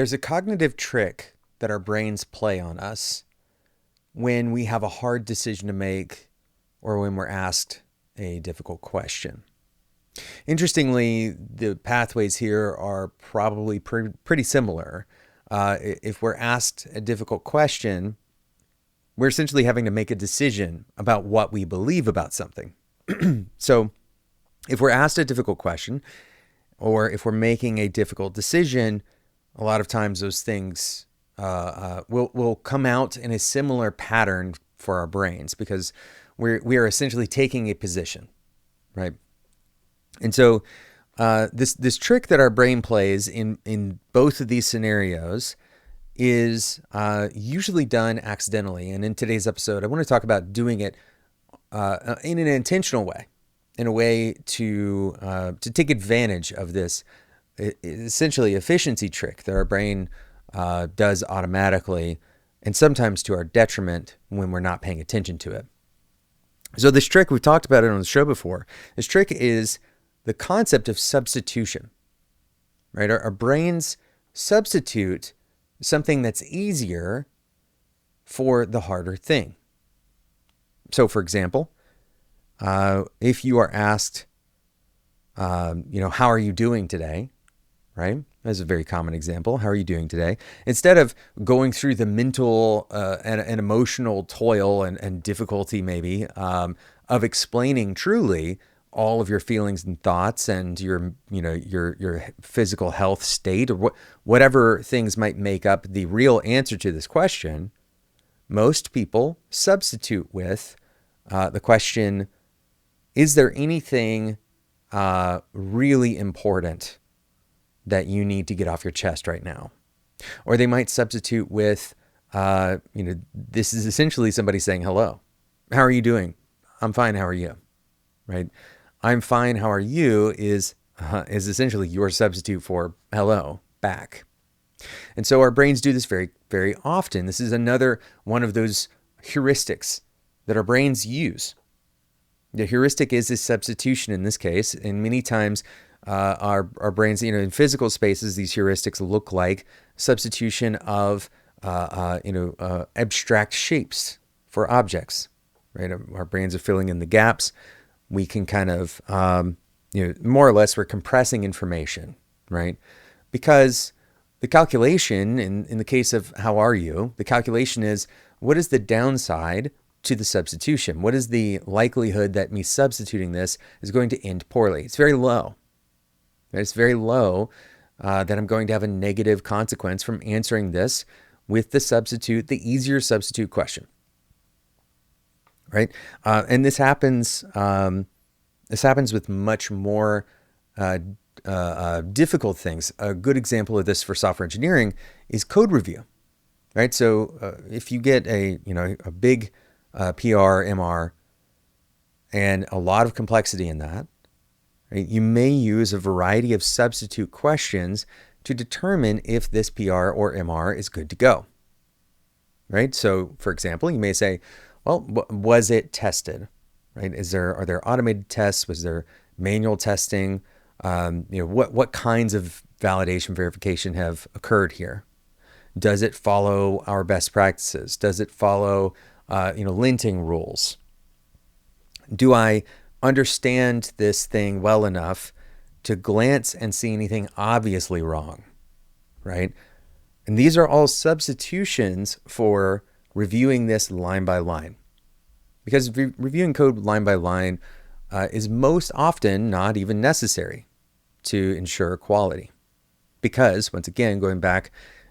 There's a cognitive trick that our brains play on us when we have a hard decision to make or when we're asked a difficult question. Interestingly, the pathways here are probably pretty similar. If we're asked a difficult question, we're essentially having to make a decision about what we believe about something. So if we're asked a difficult question, or if we're making a difficult decision, a lot of times those things will come out in a similar pattern for our brains because we are essentially taking a position, right? And so this trick that our brain plays in both of these scenarios is usually done accidentally. And in today's episode, I want to talk about doing it in an intentional way, in a way to take advantage of this essentially efficiency trick that our brain does automatically, and sometimes to our detriment when we're not paying attention to it. So this trick, we've talked about it on the show before. This trick is the concept of substitution, right? Our brains substitute something that's easier for the harder thing. So for example, if you are asked, how are you doing today? Right? That's a very common example. How are you doing today? Instead of going through the mental and emotional toil and difficulty maybe of explaining truly all of your feelings and thoughts and your physical health state or whatever things might make up the real answer to this question, most people substitute with the question, is there anything really important that you need to get off your chest right now? Or they might substitute with, this is essentially somebody saying, hello, how are you doing? I'm fine, how are you? Right? I'm fine, how are you is essentially your substitute for hello back. And so our brains do this very, very often. This is another one of those heuristics that our brains use. The heuristic is a substitution in this case, and many times our brains, in physical spaces, these heuristics look like substitution of, abstract shapes for objects, right? Our brains are filling in the gaps. We can kind of, more or less, we're compressing information, right? Because the calculation, in the case of how are you, the calculation is what is the downside to the substitution? What is the likelihood that me substituting this is going to end poorly? It's very low. It's very low that I'm going to have a negative consequence from answering this with the easier substitute question, right? And this happens with much more difficult things. A good example of this for software engineering is code review, right? So if you get a big PR, MR, and a lot of complexity in that, right, you may use a variety of substitute questions to determine if this PR or MR is good to go, right? So, for example, you may say, well, was it tested, right? Are there automated tests? Was there manual testing? What kinds of validation verification have occurred here? Does it follow our best practices? Does it follow linting rules? Do I understand this thing well enough to glance and see anything obviously wrong, right? And these are all substitutions for reviewing this line by line. Because reviewing code line by line is most often not even necessary to ensure quality. Because, once again, going back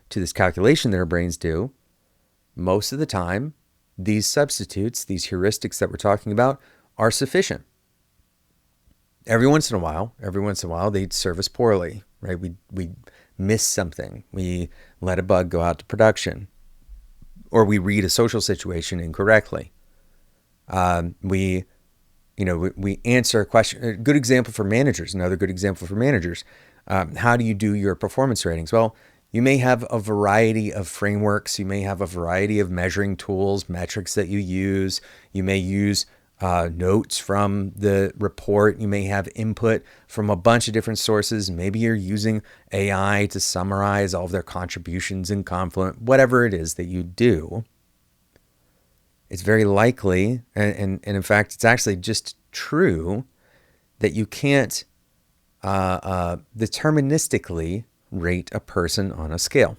to this calculation that our brains do, most of the time, these substitutes, these heuristics that we're talking about, are sufficient. Every once in a while, they serve us poorly, right? We miss something. We let a bug go out to production. Or we read a social situation incorrectly. We answer a question. A good example for managers, another good example for managers. How do you do your performance ratings? Well, you may have a variety of frameworks. You may have a variety of measuring tools, metrics that you use. You may use notes from the report. You may have input from a bunch of different sources. Maybe you're using AI to summarize all of their contributions in Confluent, whatever it is that you do. It's very likely, and in fact, it's actually just true, that you can't deterministically rate a person on a scale.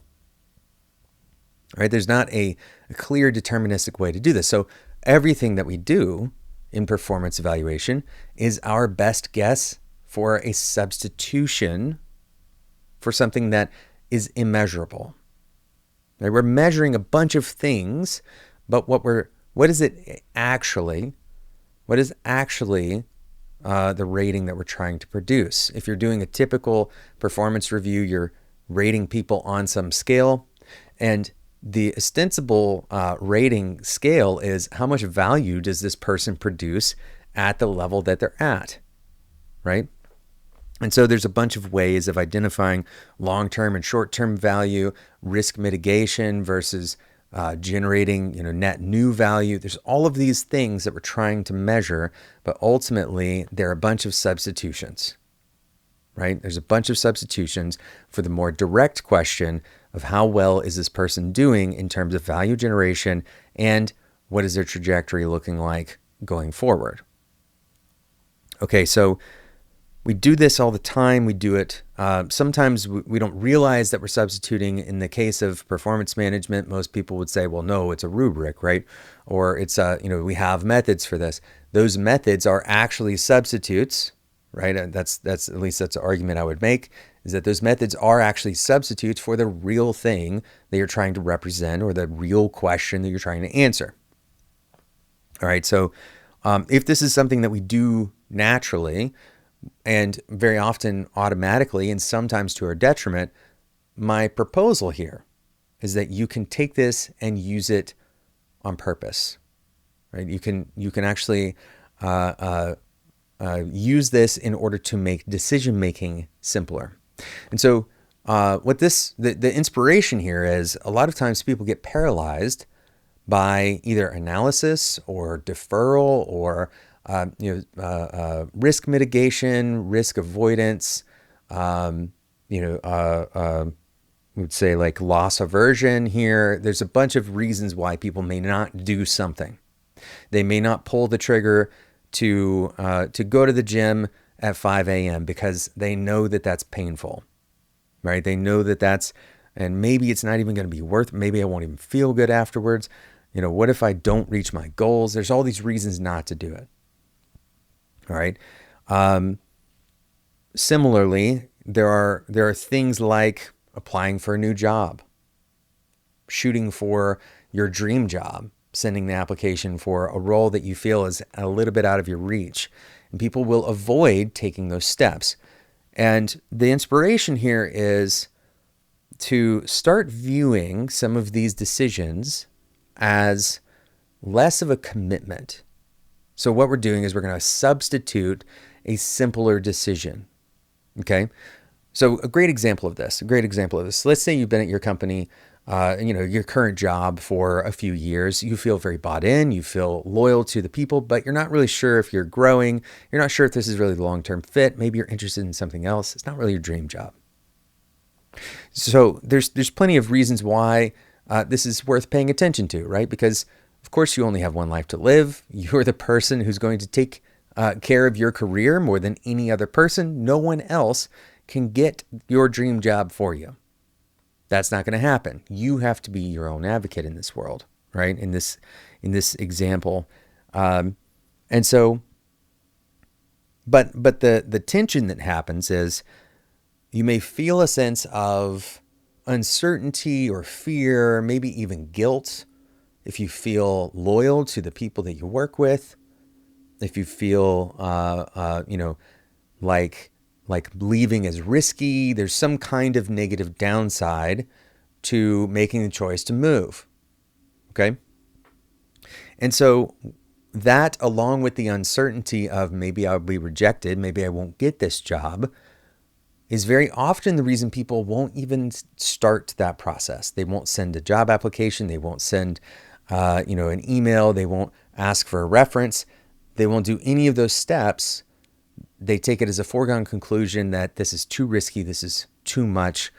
Right? There's not a clear deterministic way to do this. So everything that we do in performance evaluation is our best guess for a substitution for something that is immeasurable. Right? We're measuring a bunch of things, but what is actually the rating that we're trying to produce? If you're doing a typical performance review, you're rating people on some scale, and the ostensible rating scale is how much value does this person produce at the level that they're at, right? And so there's a bunch of ways of identifying long-term and short-term value, risk mitigation versus generating, net new value. There's all of these things that we're trying to measure, but ultimately they're a bunch of substitutions, right? There's a bunch of substitutions for the more direct question of how well is this person doing in terms of value generation, and what is their trajectory looking like going forward. Okay, so we do this all the time. We do it. Sometimes we don't realize that we're substituting. In the case of performance management, most people would say, well, no, it's a rubric, right? Or it's, we have methods for this. Those methods are actually substitutes, right? That's at least that's an argument I would make, is that those methods are actually substitutes for the real thing that you're trying to represent or the real question that you're trying to answer. All right, so if this is something that we do naturally, and very often automatically, and sometimes to our detriment, my proposal here is that you can take this and use it on purpose, right? You can actually use this in order to make decision making simpler. And so, the inspiration here is, a lot of times people get paralyzed by either analysis or deferral or risk mitigation, risk avoidance, we would say like loss aversion here. There's a bunch of reasons why people may not do something. They may not pull the trigger to go to the gym at 5 a.m. because they know that that's painful, right? They know that and maybe it's not even going to be worth it. Maybe I won't even feel good afterwards. What if I don't reach my goals? There's all these reasons not to do it. All right. Similarly, there are things like applying for a new job, shooting for your dream job, sending the application for a role that you feel is a little bit out of your reach. And people will avoid taking those steps. And the inspiration here is to start viewing some of these decisions as less of a commitment. So what we're doing is we're going to substitute a simpler decision. Okay. So a great example of this. Let's say you've been at your company, your current job for a few years. You feel very bought in. You feel loyal to the people, but you're not really sure if you're growing. You're not sure if this is really the long-term fit. Maybe you're interested in something else. It's not really your dream job. So there's plenty of reasons why this is worth paying attention to, right? Because of course, you only have one life to live. You're the person who's going to take care of your career more than any other person. No one else can get your dream job for you. That's not going to happen. You have to be your own advocate in this world, right? In this example, and so, but the tension that happens is you may feel a sense of uncertainty or fear, maybe even guilt. If you feel loyal to the people that you work with, if you feel, like leaving is risky, there's some kind of negative downside to making the choice to move. Okay. And so that, along with the uncertainty of maybe I'll be rejected, maybe I won't get this job, is very often the reason people won't even start that process. They won't send a job application. They won't send an email. They won't ask for a reference. they won't do any of those steps. They take it as a foregone conclusion that this is too risky, this is too much.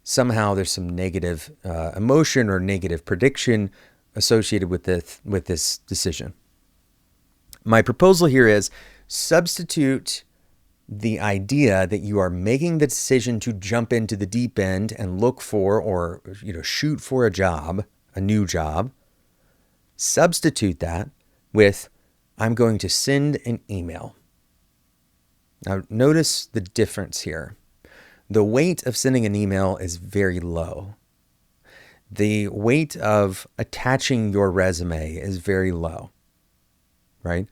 Somehow there's some negative emotion or negative prediction associated with this decision. My proposal here is substitute the idea that you are making the decision to jump into the deep end and look for or shoot for a new job. Substitute that with, I'm going to send an email. Now notice the difference here. The weight of sending an email is very low. The weight of attaching your resume is very low, right?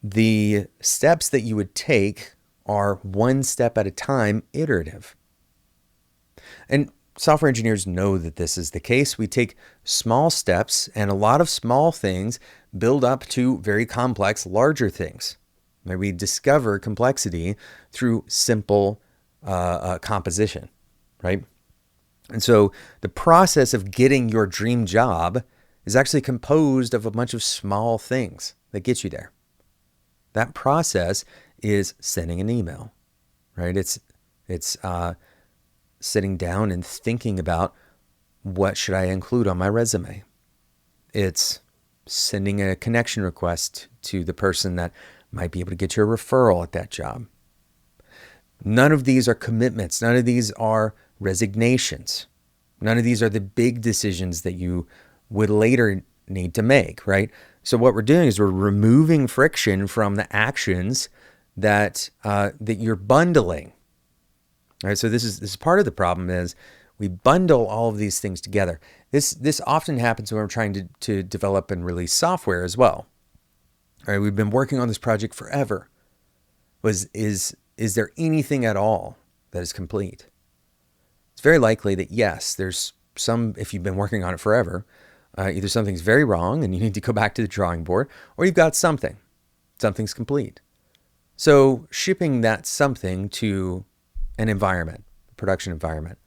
The steps that you would take are one step at a time, iterative. And software engineers know that this is the case. We take small steps, and a lot of small things build up to very complex, larger things. We discover complexity through simple composition, right? And so the process of getting your dream job is actually composed of a bunch of small things that get you there. That process is sending an email, right? It's sitting down and thinking about, what should I include on my resume? It's sending a connection request to the person that might be able to get you a referral at that job. None of these are commitments. None of these are resignations. None of these are the big decisions that you would later need to make, right? So what we're doing is we're removing friction from the actions that you're bundling. All right, so this is part of the problem is we bundle all of these things together. This often happens when we're trying to develop and release software as well. All right, we've been working on this project forever. Is there anything at all that is complete? It's very likely that yes, there's some, if you've been working on it forever, either something's very wrong and you need to go back to the drawing board, or you've got something's complete. So shipping that something to an environment, a production environment.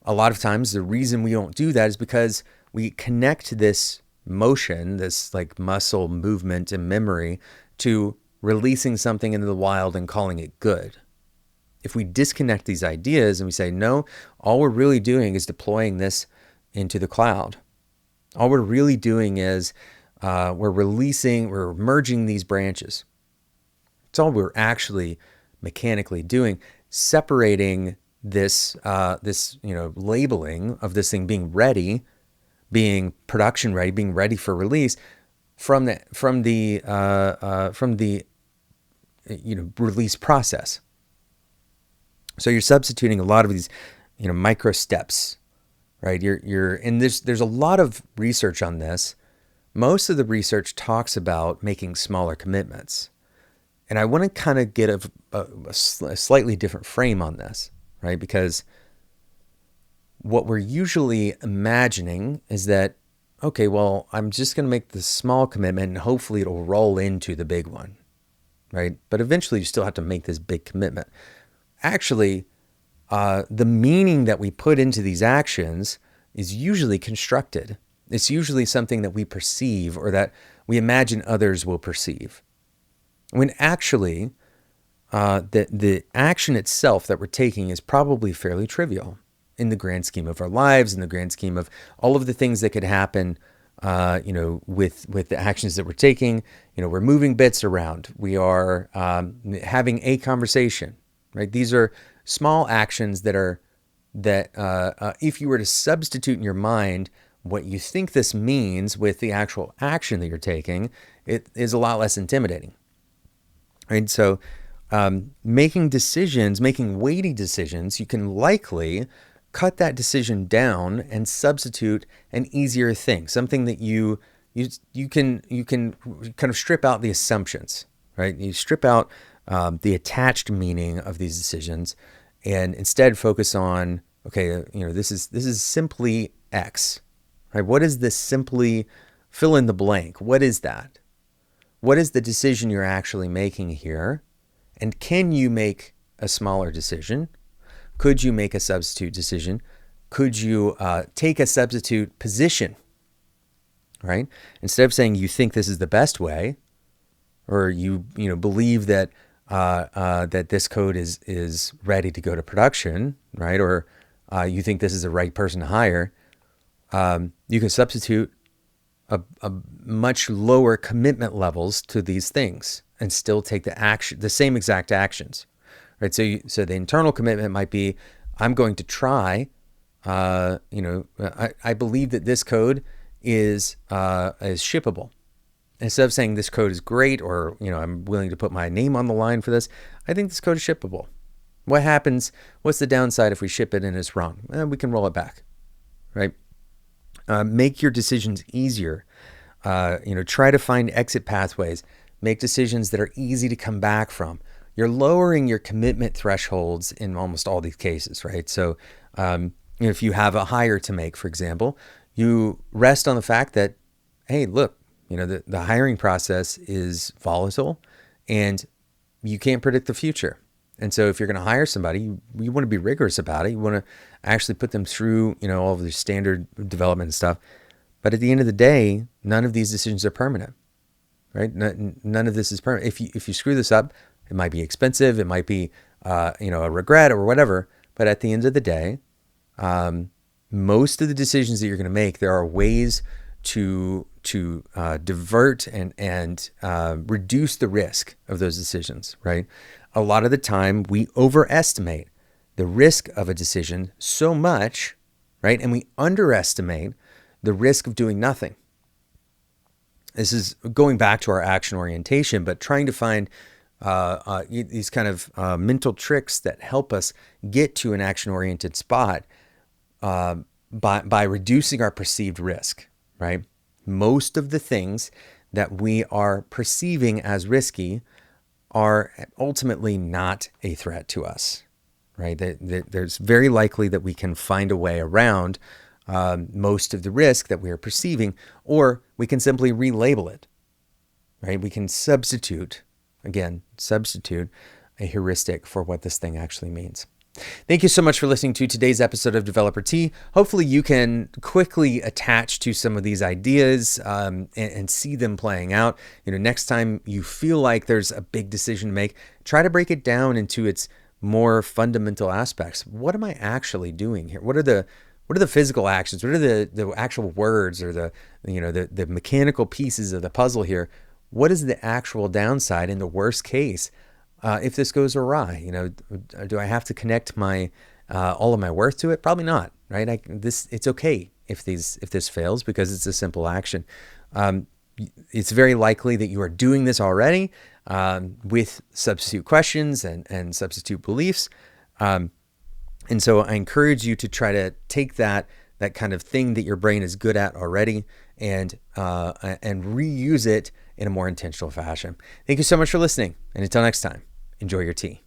A lot of times the reason we don't do that is because we connect this motion, this like muscle movement and memory, to releasing something into the wild and calling it good. If we disconnect these ideas and we say, no, all we're really doing is deploying this into the cloud. All we're really doing is we're merging these branches. It's all we're actually mechanically doing, separating this labeling of this thing being ready, being production ready, being ready for release from the release process. So you're substituting a lot of these micro steps, right? There's a lot of research on this. Most of the research talks about making smaller commitments. And I want to kind of get a slightly different frame on this, right? Because what we're usually imagining is that, okay, well, I'm just going to make this small commitment and hopefully it'll roll into the big one, right? But eventually you still have to make this big commitment. Actually, the meaning that we put into these actions is usually constructed. It's usually something that we perceive or that we imagine others will perceive. When actually, the action itself that we're taking is probably fairly trivial in the grand scheme of our lives, in the grand scheme of all of the things that could happen, with the actions that we're taking. We're moving bits around. We are having a conversation, right? These are small actions that if you were to substitute in your mind what you think this means with the actual action that you're taking, it is a lot less intimidating. Right? So making weighty decisions, you can likely cut that decision down and substitute an easier thing, something that you can kind of strip out the assumptions, right? You strip out the attached meaning of these decisions and instead focus on, okay, this is simply X, right? What is this simply fill in the blank? What is that? What is the decision you're actually making here? And can you make a smaller decision? Could you make a substitute decision? Could you take a substitute position? right? Instead of saying you think this is the best way, or you believe that that this code is ready to go to production, right? Or you think this is the right person to hire, you can substitute a much lower commitment levels to these things and still take the same exact actions, right? So the internal commitment might be, I'm going to try. I believe that this code is shippable. Instead of saying this code is great, or I'm willing to put my name on the line for this, I think this code is shippable. What happens? What's the downside if we ship it and it's wrong? We can roll it back, right? Make your decisions easier. Try to find exit pathways. Make decisions that are easy to come back from. You're lowering your commitment thresholds in almost all these cases, right? So if you have a hire to make, for example, you rest on the fact that, hey, look, the hiring process is volatile and you can't predict the future. And so if you're going to hire somebody, you want to be rigorous about it. You want to actually put them through, all of the standard development and stuff. But at the end of the day, none of these decisions are permanent, right? None of this is permanent. If you screw this up, it might be expensive. It might be, a regret or whatever. But at the end of the day, most of the decisions that you're going to make, there are ways to divert and reduce the risk of those decisions, right? A lot of the time we overestimate the risk of a decision so much, right? And we underestimate the risk of doing nothing. This is going back to our action orientation, but trying to find these kind of mental tricks that help us get to an action-oriented spot by reducing our perceived risk, right? Most of the things that we are perceiving as risky are ultimately not a threat to us, right? There's very likely that we can find a way around most of the risk that we are perceiving, or we can simply relabel it, right? We can substitute a heuristic for what this thing actually means. Thank you so much for listening to today's episode of Developer Tea. Hopefully you can quickly attach to some of these ideas and see them playing out. Next time you feel like there's a big decision to make, try to break it down into its more fundamental aspects. What am I actually doing here? What are the physical actions? What are the actual words or the mechanical pieces of the puzzle here? What is the actual downside in the worst case? If this goes awry, do I have to connect my all of my worth to it? Probably not, right? It's okay if this fails because it's a simple action. It's very likely that you are doing this already with substitute questions and substitute beliefs, and so I encourage you to try to take that kind of thing that your brain is good at already and reuse it in a more intentional fashion. Thank you so much for listening, and until next time. Enjoy your tea.